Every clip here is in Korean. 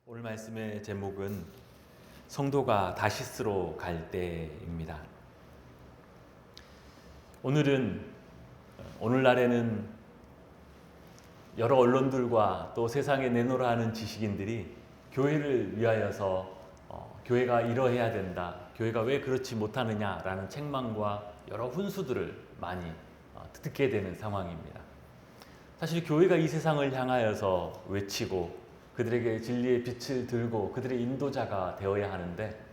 오늘 말씀의 제목은 성도가 다시스로 갈 때입니다. 오늘날에는 여러 언론들과 또 세상에 내놓으라 하는 지식인들이 교회를 위하여서 교회가 이러해야 된다, 교회가 왜 그렇지 못하느냐라는 책망과 여러 훈수들을 많이 듣게 되는 상황입니다. 사실 교회가 이 세상을 향하여서 외치고 그들에게 진리의 빛을 들고 그들의 인도자가 되어야 하는데,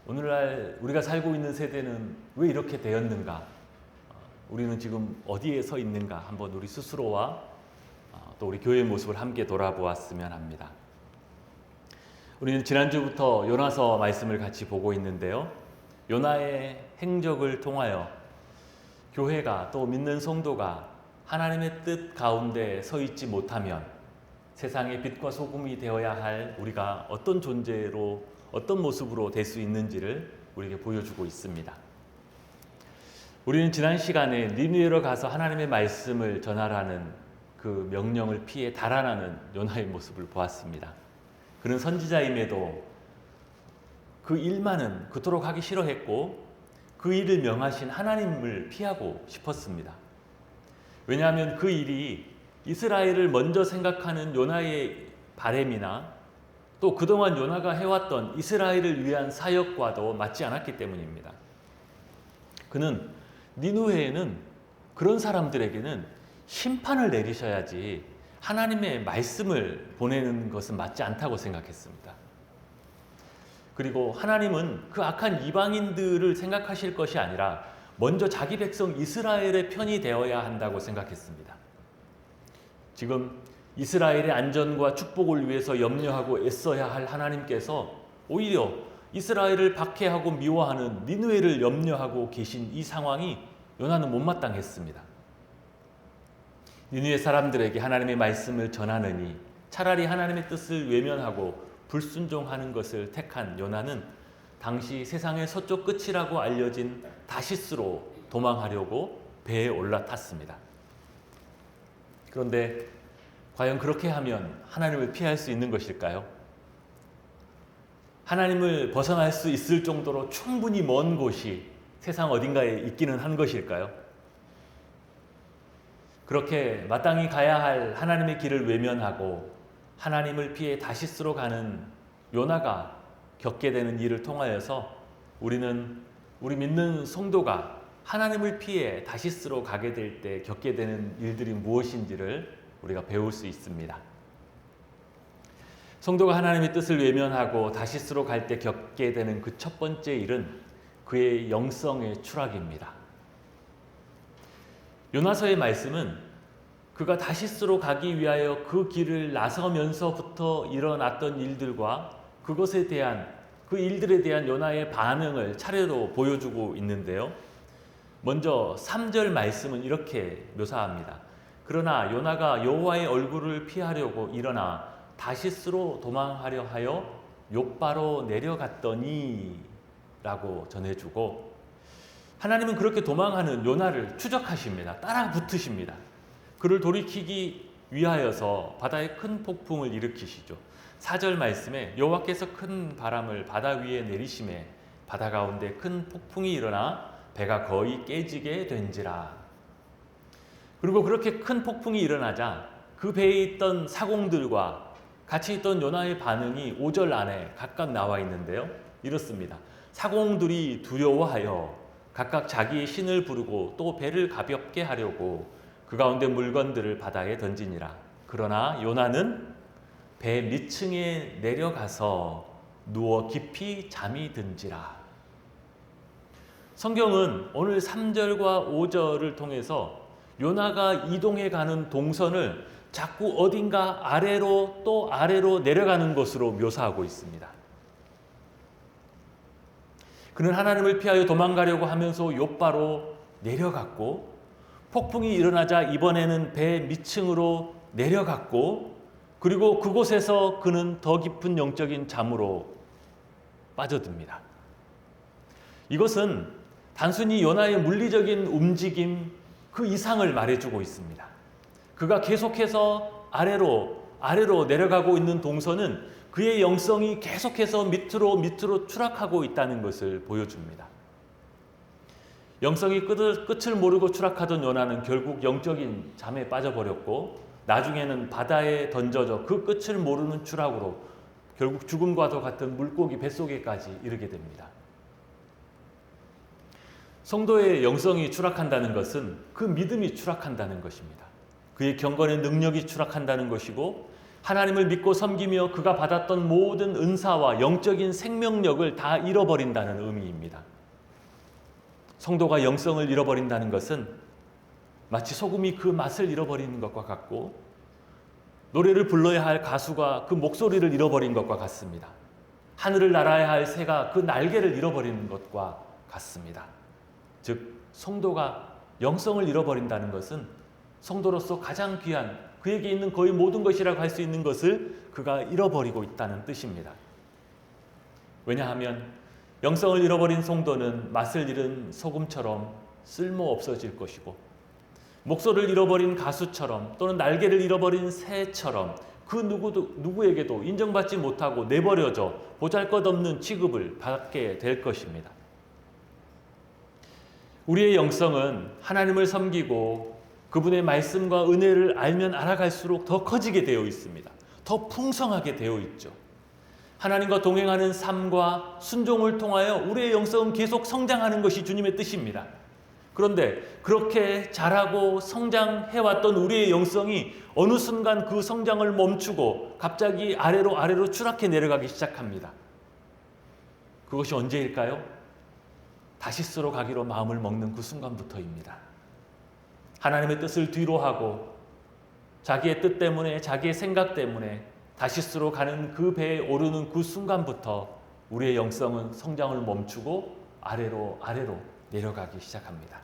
오늘날 우리가 살고 있는 세대는 왜 이렇게 되었는가? 우리는 지금 어디에 서 있는가? 한번 우리 스스로와 또 우리 교회의 모습을 함께 돌아보았으면 합니다. 우리는 지난주부터 요나서 말씀을 같이 보고 있는데요. 요나의 행적을 통하여 교회가 또 믿는 성도가 하나님의 뜻 가운데 서 있지 못하면 세상의 빛과 소금이 되어야 할 우리가 어떤 존재로, 어떤 모습으로 될 수 있는지를 우리에게 보여주고 있습니다. 우리는 지난 시간에 니느웨로 가서 하나님의 말씀을 전하라는 그 명령을 피해 달아나는 요나의 모습을 보았습니다. 그는 선지자임에도 그 일만은 그토록 하기 싫어했고 그 일을 명하신 하나님을 피하고 싶었습니다. 왜냐하면 그 일이 이스라엘을 먼저 생각하는 요나의 바램이나 또 그동안 요나가 해왔던 이스라엘을 위한 사역과도 맞지 않았기 때문입니다. 그는 니느웨에는 그런 사람들에게는 심판을 내리셔야지 하나님의 말씀을 보내는 것은 맞지 않다고 생각했습니다. 그리고 하나님은 그 악한 이방인들을 생각하실 것이 아니라 먼저 자기 백성 이스라엘의 편이 되어야 한다고 생각했습니다. 지금 이스라엘의 안전과 축복을 위해서 염려하고 애써야 할 하나님께서 오히려 이스라엘을 박해하고 미워하는 니느웨를 염려하고 계신 이 상황이 요나는 못마땅했습니다. 니느웨 사람들에게 하나님의 말씀을 전하느니 차라리 하나님의 뜻을 외면하고 불순종하는 것을 택한 요나는 당시 세상의 서쪽 끝이라고 알려진 다시스로 도망하려고 배에 올라탔습니다. 그런데 과연 그렇게 하면 하나님을 피할 수 있는 것일까요? 하나님을 벗어날 수 있을 정도로 충분히 먼 곳이 세상 어딘가에 있기는 한 것일까요? 그렇게 마땅히 가야 할 하나님의 길을 외면하고 하나님을 피해 다시스로 가는 요나가 겪게 되는 일을 통하여서 우리는 우리 믿는 성도가 하나님을 피해 다시스로 가게 될 때 겪게 되는 일들이 무엇인지를 우리가 배울 수 있습니다. 성도가 하나님의 뜻을 외면하고 다시스로 갈 때 겪게 되는 그 첫 번째 일은 그의 영성의 추락입니다. 요나서의 말씀은 그가 다시스로 가기 위하여 그 길을 나서면서부터 일어났던 일들과 그것에 대한, 그 일들에 대한 요나의 반응을 차례로 보여주고 있는데요. 먼저 3절 말씀은 이렇게 묘사합니다. 그러나 요나가 여호와의 얼굴을 피하려고 일어나 다시스로 도망하려 하여 욥바로 내려갔더니 라고 전해주고, 하나님은 그렇게 도망하는 요나를 추적하십니다. 따라 붙으십니다. 그를 돌이키기 위하여서 바다에 큰 폭풍을 일으키시죠. 4절 말씀에 여호와께서 큰 바람을 바다 위에 내리심에 바다 가운데 큰 폭풍이 일어나 배가 거의 깨지게 된지라. 그리고 그렇게 큰 폭풍이 일어나자 그 배에 있던 사공들과 같이 있던 요나의 반응이 5절 안에 각각 나와 있는데요. 이렇습니다. 사공들이 두려워하여 각각 자기의 신을 부르고 또 배를 가볍게 하려고 그 가운데 물건들을 바다에 던지니라. 그러나 요나는 배 밑층에 내려가서 누워 깊이 잠이 든지라. 성경은 오늘 3절과 5절을 통해서 요나가 이동해 가는 동선을 자꾸 어딘가 아래로 또 아래로 내려가는 것으로 묘사하고 있습니다. 그는 하나님을 피하여 도망가려고 하면서 욥바로 내려갔고, 폭풍이 일어나자 이번에는 배 밑층으로 내려갔고, 그리고 그곳에서 그는 더 깊은 영적인 잠으로 빠져듭니다. 이것은 단순히 요나의 물리적인 움직임 그 이상을 말해주고 있습니다. 그가 계속해서 아래로 내려가고 있는 동선은 그 그의 영성이 계속해서 밑으로 추락하고 있다는 것을 보여줍니다. 영성이 끝을 모르고 추락하던 요나는 결국 영적인 잠에 빠져버렸고 나중에는 바다에 던져져 그 끝을 모르는 추락으로 결국 죽음과도 같은 물고기 뱃속에까지 이르게 됩니다. 성도의 영성이 추락한다는 것은 그 믿음이 추락한다는 것입니다. 그의 경건의 능력이 추락한다는 것이고 하나님을 믿고 섬기며 그가 받았던 모든 은사와 영적인 생명력을 다 잃어버린다는 의미입니다. 성도가 영성을 잃어버린다는 것은 마치 소금이 그 맛을 잃어버리는 것과 같고 노래를 불러야 할 가수가 그 목소리를 잃어버린 것과 같습니다. 하늘을 날아야 할 새가 그 날개를 잃어버리는 것과 같습니다. 즉 성도가 영성을 잃어버린다는 것은 성도로서 가장 귀한 그에게 있는 거의 모든 것이라고 할 수 있는 것을 그가 잃어버리고 있다는 뜻입니다. 왜냐하면 영성을 잃어버린 성도는 맛을 잃은 소금처럼 쓸모없어질 것이고 목소리를 잃어버린 가수처럼 또는 날개를 잃어버린 새처럼 그 누구에게도 인정받지 못하고 내버려져 보잘것없는 취급을 받게 될 것입니다. 우리의 영성은 하나님을 섬기고 그분의 말씀과 은혜를 알면 알아갈수록 더 커지게 되어 있습니다. 더 풍성하게 되어 있죠. 하나님과 동행하는 삶과 순종을 통하여 우리의 영성은 계속 성장하는 것이 주님의 뜻입니다. 그런데 그렇게 자라고 성장해왔던 우리의 영성이 어느 순간 그 성장을 멈추고 갑자기 아래로 추락해 내려가기 시작합니다. 그것이 언제일까요? 다시스로 가기로 마음을 먹는 그 순간부터입니다. 하나님의 뜻을 뒤로 하고 자기의 뜻 때문에 자기의 생각 때문에 다시스로 가는 그 배에 오르는 그 순간부터 우리의 영성은 성장을 멈추고 아래로 내려가기 시작합니다.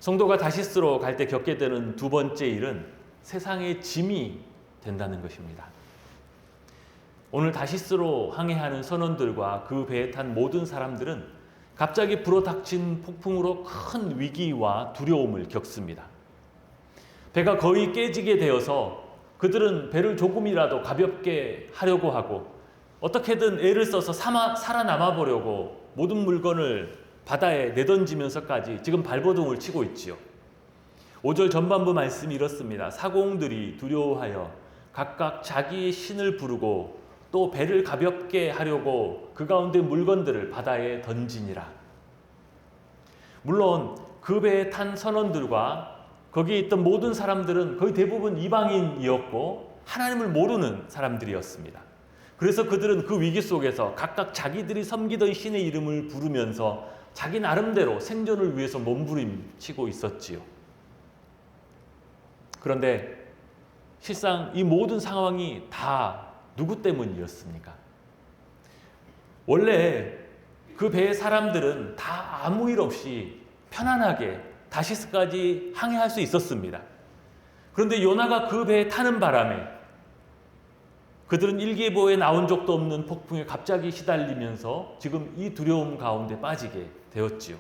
성도가 다시스로 갈 때 겪게 되는 두 번째 일은 세상의 짐이 된다는 것입니다. 오늘 다시스로 항해하는 선원들과 그 배에 탄 모든 사람들은 갑자기 불어닥친 폭풍으로 큰 위기와 두려움을 겪습니다. 배가 거의 깨지게 되어서 그들은 배를 조금이라도 가볍게 하려고 하고 어떻게든 애를 써서 살아남아 보려고 모든 물건을 바다에 내던지면서까지 지금 발버둥을 치고 있지요. 5절 전반부 말씀이 이렇습니다. 사공들이 두려워하여 각각 자기의 신을 부르고 또 배를 가볍게 하려고 그 가운데 물건들을 바다에 던지니라. 물론 그 배에 탄 선원들과 거기에 있던 모든 사람들은 거의 대부분 이방인이었고 하나님을 모르는 사람들이었습니다. 그래서 그들은 그 위기 속에서 각각 자기들이 섬기던 신의 이름을 부르면서 자기 나름대로 생존을 위해서 몸부림치고 있었지요. 그런데 실상 이 모든 상황이 다 누구 때문이었습니까? 원래 그 배의 사람들은 다 아무 일 없이 편안하게 다시스까지 항해할 수 있었습니다. 그런데 요나가 그 배에 타는 바람에 그들은 일기예보에 나온 적도 없는 폭풍에 갑자기 시달리면서 지금 이 두려움 가운데 빠지게 되었지요.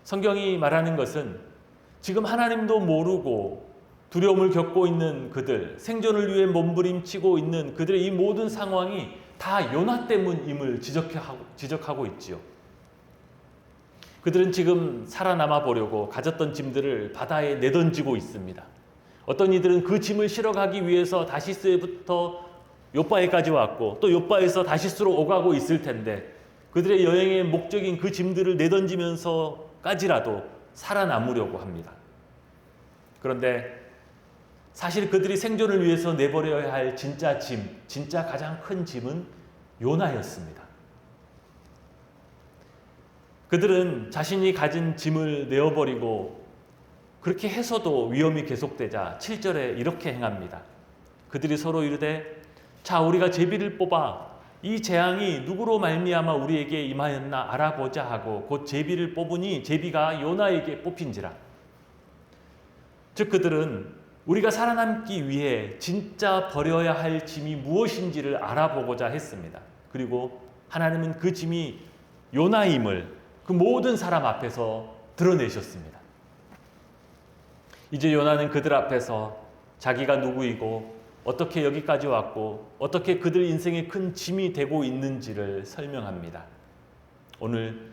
성경이 말하는 것은 지금 하나님도 모르고 두려움을 겪고 있는 그들, 생존을 위해 몸부림치고 있는 그들의 이 모든 상황이 다 요나 때문임을 지적하고 있지요. 그들은 지금 살아남아 보려고 가졌던 짐들을 바다에 내던지고 있습니다. 어떤 이들은 그 짐을 실어 가기 위해서 다시스에부터 요바에까지 왔고 또 요바에서 다시스로 오가고 있을 텐데 그들의 여행의 목적인 그 짐들을 내던지면서까지라도 살아남으려고 합니다. 그런데 사실 그들이 생존을 위해서 내버려야 할 진짜 짐, 진짜 가장 큰 짐은 요나였습니다. 그들은 자신이 가진 짐을 내어버리고 그렇게 해서도 위험이 계속되자 7절에 이렇게 행합니다. 그들이 서로 이르되 자 우리가 제비를 뽑아 이 재앙이 누구로 말미암아 우리에게 임하였나 알아보자 하고 곧 제비를 뽑으니 제비가 요나에게 뽑힌지라. 즉 그들은 우리가 살아남기 위해 진짜 버려야 할 짐이 무엇인지를 알아보고자 했습니다. 그리고 하나님은 그 짐이 요나임을 그 모든 사람 앞에서 드러내셨습니다. 이제 요나는 그들 앞에서 자기가 누구이고 어떻게 여기까지 왔고 어떻게 그들 인생의 큰 짐이 되고 있는지를 설명합니다. 오늘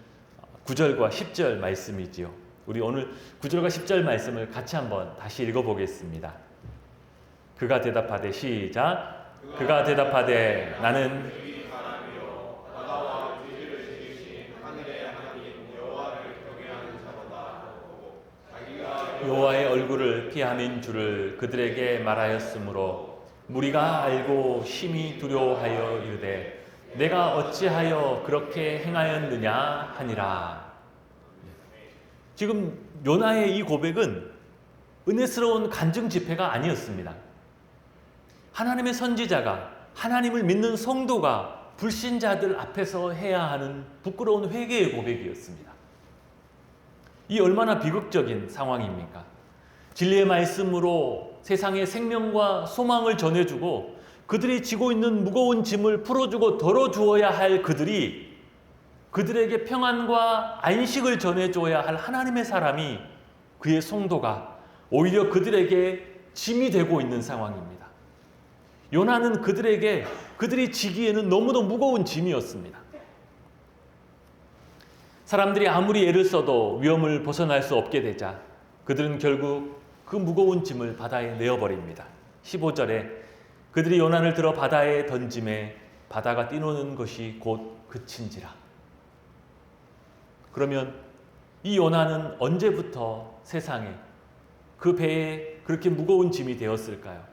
9절과 10절 말씀이지요. 우리 오늘 9절과 10절 말씀을 같이 한번 다시 읽어보겠습니다. 그가 대답하되 시작. 그가 대답하되 나는 여호와의 얼굴을 피함인 줄을 그들에게 말하였으므로 무리가 알고 심히 두려워하여 이르되 내가 어찌하여 그렇게 행하였느냐 하니라. 지금 요나의 이 고백은 은혜스러운 간증 집회가 아니었습니다. 하나님의 선지자가, 하나님을 믿는 성도가 불신자들 앞에서 해야 하는 부끄러운 회개의 고백이었습니다. 이 얼마나 비극적인 상황입니까? 진리의 말씀으로 세상에 생명과 소망을 전해주고 그들이 지고 있는 무거운 짐을 풀어주고 덜어주어야 할 그들이, 그들에게 평안과 안식을 전해줘야 할 하나님의 사람이, 그의 성도가 오히려 그들에게 짐이 되고 있는 상황입니다. 요나는 그들에게, 그들이 지기에는 너무도 무거운 짐이었습니다. 사람들이 아무리 애를 써도 위험을 벗어날 수 없게 되자 그들은 결국 그 무거운 짐을 바다에 내어버립니다. 15절에 그들이 요나를 들어 바다에 던짐에 바다가 뛰노는 것이 곧 그친지라. 그러면 이 요나는 언제부터 세상에, 그 배에 그렇게 무거운 짐이 되었을까요?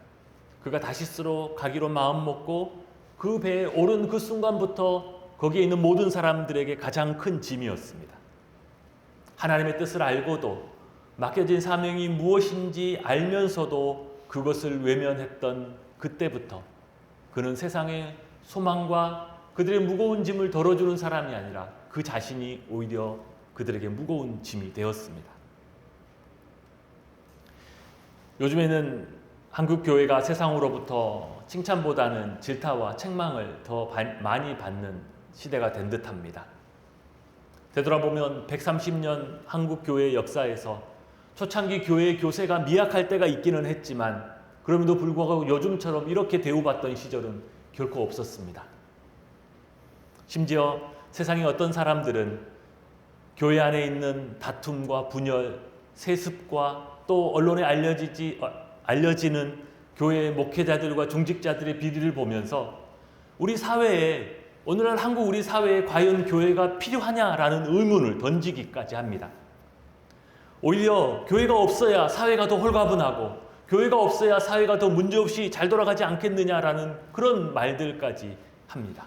그가 다시스로 가기로 마음먹고 그 배에 오른 그 순간부터 거기에 있는 모든 사람들에게 가장 큰 짐이었습니다. 하나님의 뜻을 알고도 맡겨진 사명이 무엇인지 알면서도 그것을 외면했던 그때부터 그는 세상의 소망과 그들의 무거운 짐을 덜어주는 사람이 아니라 그 자신이 오히려 그들에게 무거운 짐이 되었습니다. 요즘에는 한국 교회가 세상으로부터 칭찬보다는 질타와 책망을 더 많이 받는 시대가 된 듯합니다. 되돌아보면 130년 한국 교회의 역사에서 초창기 교회의 교세가 미약할 때가 있기는 했지만 그럼에도 불구하고 요즘처럼 이렇게 대우받던 시절은 결코 없었습니다. 심지어 세상의 어떤 사람들은 교회 안에 있는 다툼과 분열, 세습과 또 언론에 알려지는 교회의 목회자들과 중직자들의 비리를 보면서 우리 사회에, 오늘날 한국 우리 사회에 과연 교회가 필요하냐라는 의문을 던지기까지 합니다. 오히려 교회가 없어야 사회가 더 홀가분하고 교회가 없어야 사회가 더 문제없이 잘 돌아가지 않겠느냐라는 그런 말들까지 합니다.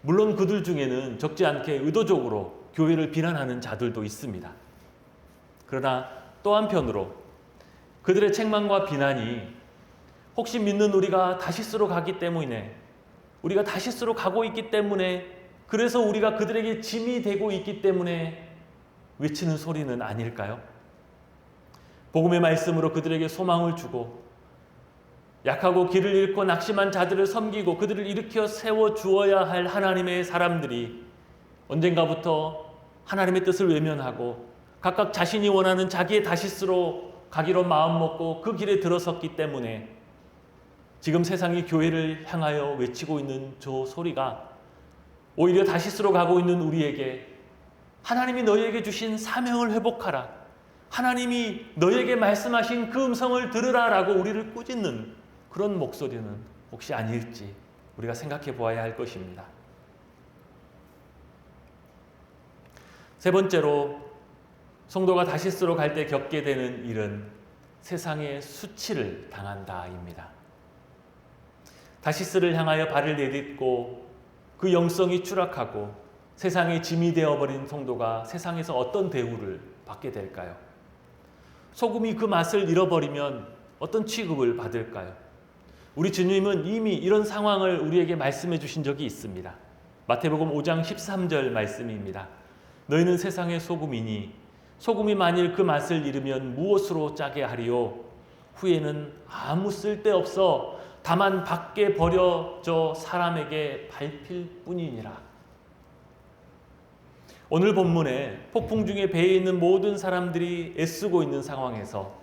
물론 그들 중에는 적지 않게 의도적으로 교회를 비난하는 자들도 있습니다. 그러나 또 한편으로 그들의 책망과 비난이 혹시 믿는 우리가 다시스로 가기 때문에, 우리가 다시스로 가고 있기 때문에, 그래서 우리가 그들에게 짐이 되고 있기 때문에 외치는 소리는 아닐까요? 복음의 말씀으로 그들에게 소망을 주고 약하고 길을 잃고 낙심한 자들을 섬기고 그들을 일으켜 세워주어야 할 하나님의 사람들이 언젠가부터 하나님의 뜻을 외면하고 각각 자신이 원하는 자기의 다시스로 가기로 마음먹고 그 길에 들어섰기 때문에 지금 세상이 교회를 향하여 외치고 있는 저 소리가 오히려 다시스로 가고 있는 우리에게 하나님이 너희에게 주신 사명을 회복하라, 하나님이 너희에게 말씀하신 그 음성을 들으라 라고 우리를 꾸짖는 그런 목소리는 혹시 아닐지 우리가 생각해 보아야 할 것입니다. 세 번째로 성도가 다시스로 갈 때 겪게 되는 일은 세상의 수치를 당한다입니다. 다시스를 향하여 발을 내딛고 그 영성이 추락하고 세상의 짐이 되어버린 성도가 세상에서 어떤 대우를 받게 될까요? 소금이 그 맛을 잃어버리면 어떤 취급을 받을까요? 우리 주님은 이미 이런 상황을 우리에게 말씀해 주신 적이 있습니다. 마태복음 5장 13절 말씀입니다. 너희는 세상의 소금이니 소금이 만일 그 맛을 잃으면 무엇으로 짜게 하리요? 후에는 아무 쓸데없어 다만 밖에 버려져 사람에게 밟힐 뿐이니라. 오늘 본문에 폭풍 중에 배에 있는 모든 사람들이 애쓰고 있는 상황에서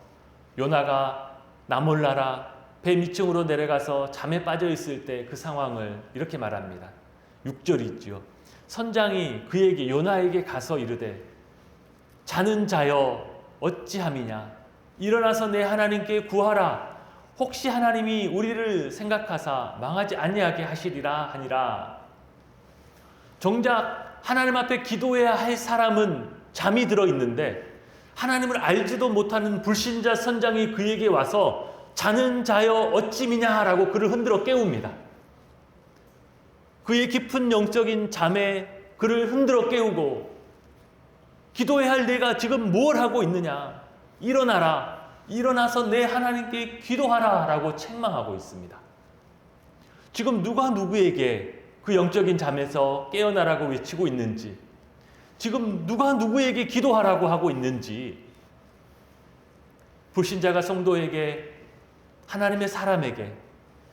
요나가 나 몰라라, 배 밑층으로 내려가서 잠에 빠져 있을 때 그 상황을 이렇게 말합니다. 6절이지요. 선장이 그에게 요나에게 가서 이르되 자는 자여 어찌함이냐 일어나서 내 하나님께 구하라 혹시 하나님이 우리를 생각하사 망하지 아니하게 하시리라 하니라. 정작 하나님 앞에 기도해야 할 사람은 잠이 들어 있는데 하나님을 알지도 못하는 불신자 선장이 그에게 와서 자는 자여 어찌미냐라고 그를 흔들어 깨웁니다. 그의 깊은 영적인 잠에 그를 흔들어 깨우고 기도해야 할 내가 지금 뭘 하고 있느냐 일어나라 일어나서 내 하나님께 기도하라 라고 책망하고 있습니다. 지금 누가 누구에게 그 영적인 잠에서 깨어나라고 외치고 있는지, 지금 누가 누구에게 기도하라고 하고 있는지, 불신자가 성도에게, 하나님의 사람에게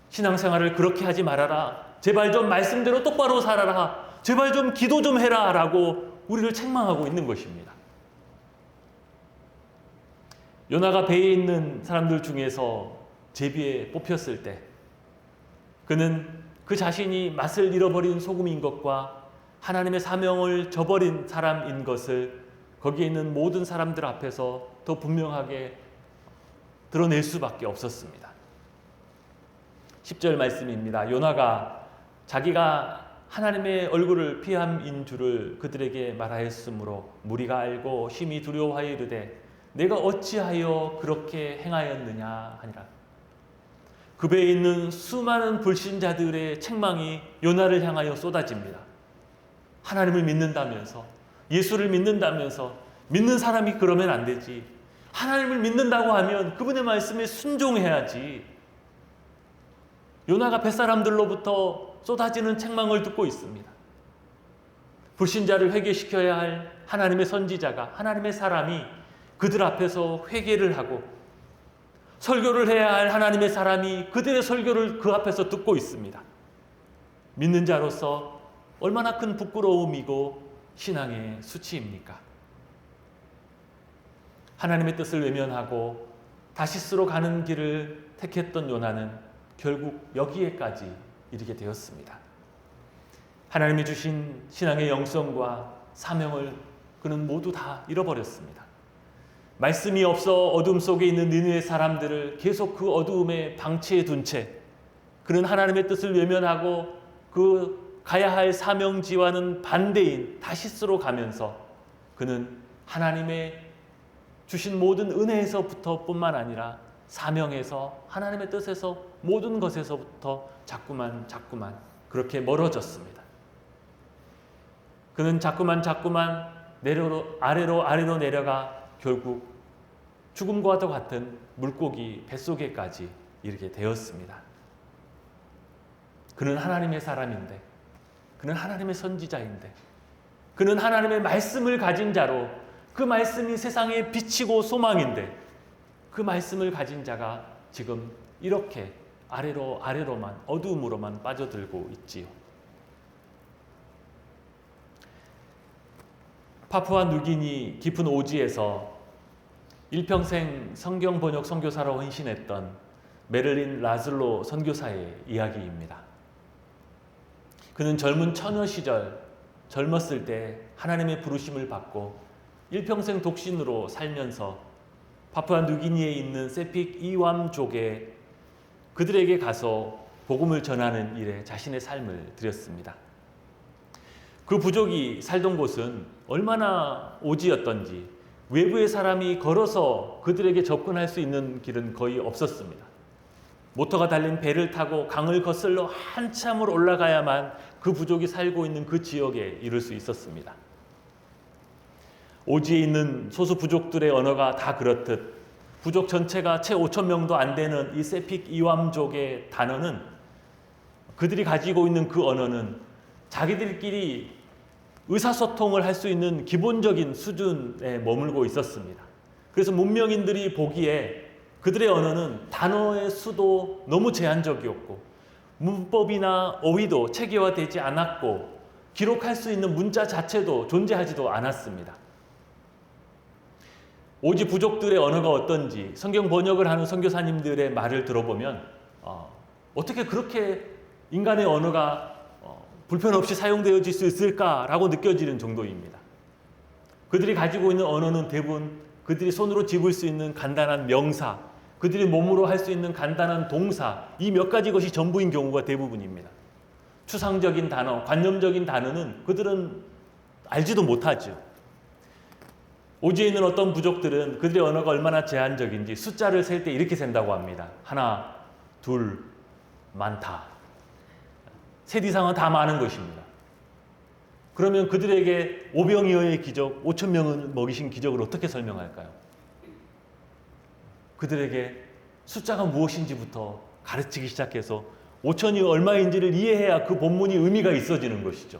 신앙생활을 그렇게 하지 말아라, 제발 좀 말씀대로 똑바로 살아라, 제발 좀 기도 좀 해라 라고 우리를 책망하고 있는 것입니다. 요나가 배에 있는 사람들 중에서 제비에 뽑혔을 때 그는 그 자신이 맛을 잃어버린 소금인 것과 하나님의 사명을 저버린 사람인 것을 거기에 있는 모든 사람들 앞에서 더 분명하게 드러낼 수밖에 없었습니다. 10절 말씀입니다. 요나가 자기가 하나님의 얼굴을 피함인 줄을 그들에게 말하였으므로 무리가 알고 심히 두려워하여 이르되 내가 어찌하여 그렇게 행하였느냐 하니라. 그 배에 있는 수많은 불신자들의 책망이 요나를 향하여 쏟아집니다. 하나님을 믿는다면서, 예수를 믿는다면서, 믿는 사람이 그러면 안 되지. 하나님을 믿는다고 하면 그분의 말씀에 순종해야지. 요나가 뱃사람들로부터 쏟아지는 책망을 듣고 있습니다. 불신자를 회개시켜야 할 하나님의 선지자가, 하나님의 사람이 그들 앞에서 회개를 하고 설교를 해야 할 하나님의 사람이 그들의 설교를 그 앞에서 듣고 있습니다. 믿는 자로서 얼마나 큰 부끄러움이고 신앙의 수치입니까? 하나님의 뜻을 외면하고 다시스로 가는 길을 택했던 요나는 결국 여기에까지 이르게 되었습니다. 하나님이 주신 신앙의 영성과 사명을 그는 모두 다 잃어버렸습니다. 말씀이 없어 어둠 속에 있는 니느웨 사람들을 계속 그 어두움에 방치해 둔 채 그는 하나님의 뜻을 외면하고 그 가야 할 사명지와는 반대인 다시스로 가면서 그는 하나님의 주신 모든 은혜에서부터 뿐만 아니라 사명에서, 하나님의 뜻에서, 모든 것에서부터 자꾸만 그렇게 멀어졌습니다. 그는 자꾸만 아래로 내려가 결국 죽음과도 같은 물고기 뱃속에까지 이르게 되었습니다. 그는 하나님의 사람인데, 그는 하나님의 선지자인데, 그는 하나님의 말씀을 가진 자로, 그 말씀이 세상의 빛이고 소망인데 그 말씀을 가진 자가 지금 이렇게 아래로만 어두움으로만 빠져들고 있지요. 파푸아 누기니 깊은 오지에서 일평생 성경 번역 선교사로 헌신했던 메를린 라즐로 선교사의 이야기입니다. 그는 젊은 처녀 시절, 젊었을 때 하나님의 부르심을 받고 일평생 독신으로 살면서 파푸아 누기니에 있는 세픽 이왬족에 그들에게 가서 복음을 전하는 일에 자신의 삶을 드렸습니다. 그 부족이 살던 곳은 얼마나 오지였던지 외부의 사람이 걸어서 그들에게 접근할 수 있는 길은 거의 없었습니다. 모터가 달린 배를 타고 강을 거슬러 한참을 올라가야만 그 부족이 살고 있는 그 지역에 이를 수 있었습니다. 오지에 있는 소수 부족들의 언어가 다 그렇듯 부족 전체가 채 5천 명도 안 되는 이 세픽 이왬족의 단어는, 그들이 가지고 있는 그 언어는 자기들끼리 의사소통을 할 수 있는 기본적인 수준에 머물고 있었습니다. 그래서 문명인들이 보기에 그들의 언어는 단어의 수도 너무 제한적이었고 문법이나 어휘도 체계화되지 않았고 기록할 수 있는 문자 자체도 존재하지도 않았습니다. 오지 부족들의 언어가 어떤지 성경 번역을 하는 선교사님들의 말을 들어보면 어떻게 그렇게 인간의 언어가 불편 없이 사용되어질 수 있을까라고 느껴지는 정도입니다. 그들이 가지고 있는 언어는 대부분 그들이 손으로 집을 수 있는 간단한 명사, 그들이 몸으로 할 수 있는 간단한 동사, 이 몇 가지 것이 전부인 경우가 대부분입니다. 추상적인 단어, 관념적인 단어는 그들은 알지도 못하죠. 오지에 있는 어떤 부족들은 그들의 언어가 얼마나 제한적인지 숫자를 셀 때 이렇게 센다고 합니다. 하나, 둘, 많다. 셋 이상은 다 많은 것입니다. 그러면 그들에게 오병이어의 기적, 5천 명을 먹이신 기적을 어떻게 설명할까요? 그들에게 숫자가 무엇인지부터 가르치기 시작해서 5천이 얼마인지를 이해해야 그 본문이 의미가 있어지는 것이죠.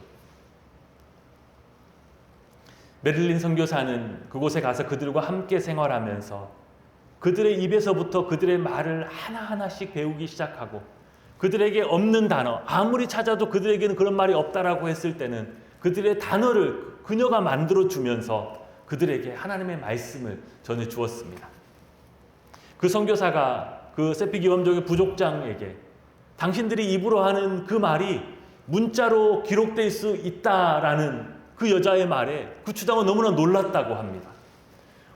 메릴린 선교사는 그곳에 가서 그들과 함께 생활하면서 그들의 입에서부터 그들의 말을 하나하나씩 배우기 시작하고 그들에게 없는 단어, 아무리 찾아도 그들에게는 그런 말이 없다라고 했을 때는 그들의 단어를 그녀가 만들어주면서 그들에게 하나님의 말씀을 전해주었습니다. 그 선교사가 그 세피기원족의 부족장에게 당신들이 입으로 하는 그 말이 문자로 기록될 수 있다라는 그 여자의 말에 그 주장은 너무나 놀랐다고 합니다.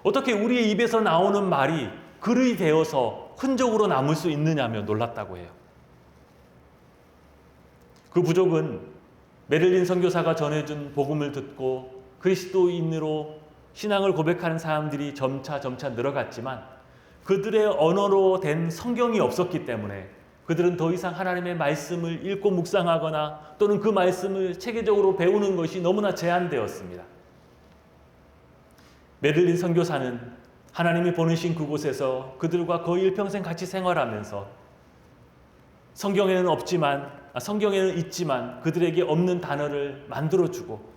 어떻게 우리의 입에서 나오는 말이 글이 되어서 흔적으로 남을 수 있느냐며 놀랐다고 해요. 그 부족은 메릴린 선교사가 전해준 복음을 듣고 그리스도인으로 신앙을 고백하는 사람들이 점차 늘어갔지만 그들의 언어로 된 성경이 없었기 때문에 그들은 더 이상 하나님의 말씀을 읽고 묵상하거나 또는 그 말씀을 체계적으로 배우는 것이 너무나 제한되었습니다. 메릴린 선교사는 하나님이 보내신 그곳에서 그들과 거의 일평생 같이 생활하면서 성경에는 있지만 그들에게 없는 단어를 만들어주고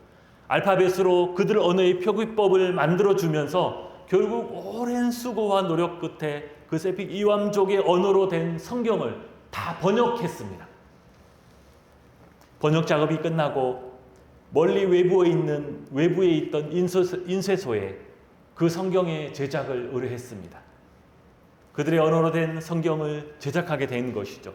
알파벳으로 그들 언어의 표기법을 만들어주면서 결국 오랜 수고와 노력 끝에 그 세픽 이완족의 언어로 된 성경을 다 번역했습니다. 번역 작업이 끝나고 멀리 외부에 있던 인쇄소에 그 성경의 제작을 의뢰했습니다. 그들의 언어로 된 성경을 제작하게 된 것이죠.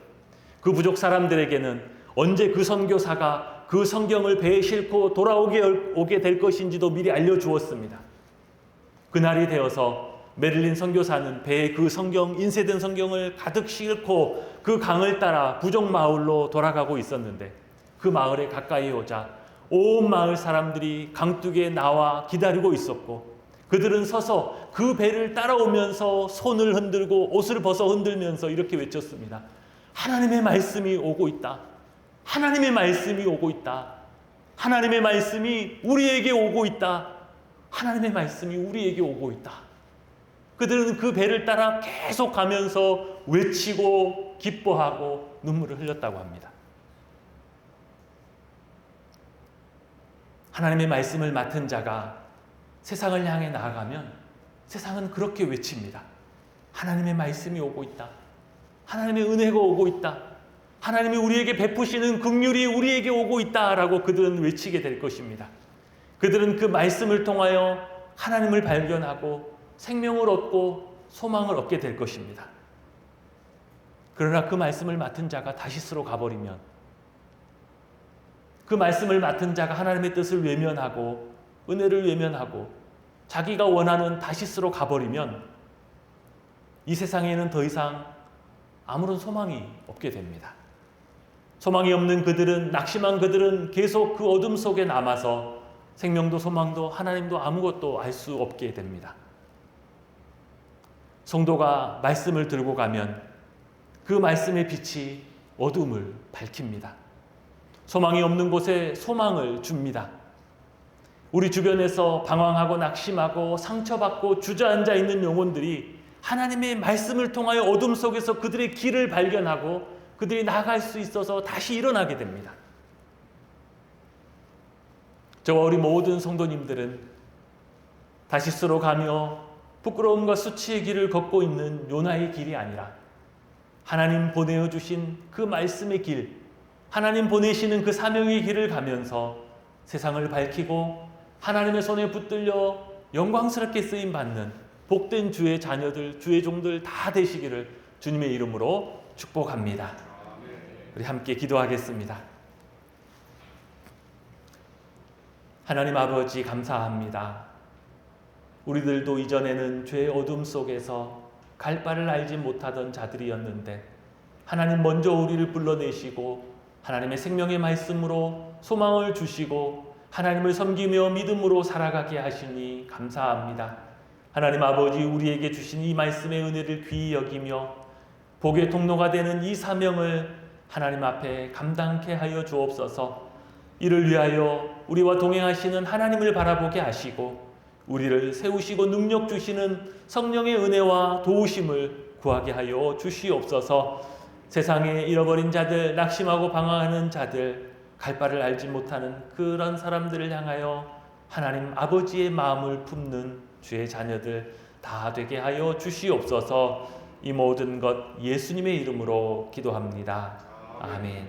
그 부족 사람들에게는 언제 그 선교사가 그 성경을 배에 싣고 돌아오게 될 것인지도 미리 알려주었습니다. 그날이 되어서 메릴린 선교사는 배에 그 인쇄된 성경을 가득 싣고 그 강을 따라 부족 마을로 돌아가고 있었는데 그 마을에 가까이 오자 온 마을 사람들이 강둑에 나와 기다리고 있었고 그들은 서서 그 배를 따라오면서 손을 흔들고 옷을 벗어 흔들면서 이렇게 외쳤습니다. 하나님의 말씀이 오고 있다. 하나님의 말씀이 오고 있다. 하나님의 말씀이 우리에게 오고 있다. 하나님의 말씀이 우리에게 오고 있다. 그들은 그 배를 따라 계속 가면서 외치고 기뻐하고 눈물을 흘렸다고 합니다. 하나님의 말씀을 맡은 자가 세상을 향해 나아가면 세상은 그렇게 외칩니다. 하나님의 말씀이 오고 있다. 하나님의 은혜가 오고 있다. 하나님이 우리에게 베푸시는 긍휼이 우리에게 오고 있다라고 그들은 외치게 될 것입니다. 그들은 그 말씀을 통하여 하나님을 발견하고 생명을 얻고 소망을 얻게 될 것입니다. 그러나 그 말씀을 맡은 자가 다시스로 가버리면 그 말씀을 맡은 자가 하나님의 뜻을 외면하고 은혜를 외면하고 자기가 원하는 다시스로 가버리면 이 세상에는 더 이상 아무런 소망이 없게 됩니다. 소망이 없는 그들은, 낙심한 그들은 계속 그 어둠 속에 남아서 생명도 소망도 하나님도 아무것도 알 수 없게 됩니다. 성도가 말씀을 들고 가면 그 말씀의 빛이 어둠을 밝힙니다. 소망이 없는 곳에 소망을 줍니다. 우리 주변에서 방황하고 낙심하고 상처받고 주저앉아 있는 영혼들이 하나님의 말씀을 통하여 어둠 속에서 그들의 길을 발견하고 그들이 나아갈 수 있어서 다시 일어나게 됩니다. 저와 우리 모든 성도님들은 다시스로 가며 부끄러움과 수치의 길을 걷고 있는 요나의 길이 아니라 하나님 보내어주신 그 말씀의 길, 하나님 보내시는 그 사명의 길을 가면서 세상을 밝히고 하나님의 손에 붙들려 영광스럽게 쓰임받는 복된 주의 자녀들, 주의 종들 다 되시기를 주님의 이름으로 축복합니다. 우리 함께 기도하겠습니다. 하나님 아버지 감사합니다. 우리들도 이전에는 죄의 어둠 속에서 갈 바를 알지 못하던 자들이었는데 하나님 먼저 우리를 불러내시고 하나님의 생명의 말씀으로 소망을 주시고 하나님을 섬기며 믿음으로 살아가게 하시니 감사합니다. 하나님 아버지, 우리에게 주신 이 말씀의 은혜를 귀히 여기며 복의 통로가 되는 이 사명을 하나님 앞에 감당케 하여 주옵소서. 이를 위하여 우리와 동행하시는 하나님을 바라보게 하시고 우리를 세우시고 능력 주시는 성령의 은혜와 도우심을 구하게 하여 주시옵소서. 세상에 잃어버린 자들, 낙심하고 방황하는 자들, 갈 바를 알지 못하는 그런 사람들을 향하여 하나님 아버지의 마음을 품는 주의 자녀들 다 되게 하여 주시옵소서. 이 모든 것 예수님의 이름으로 기도합니다. 아멘.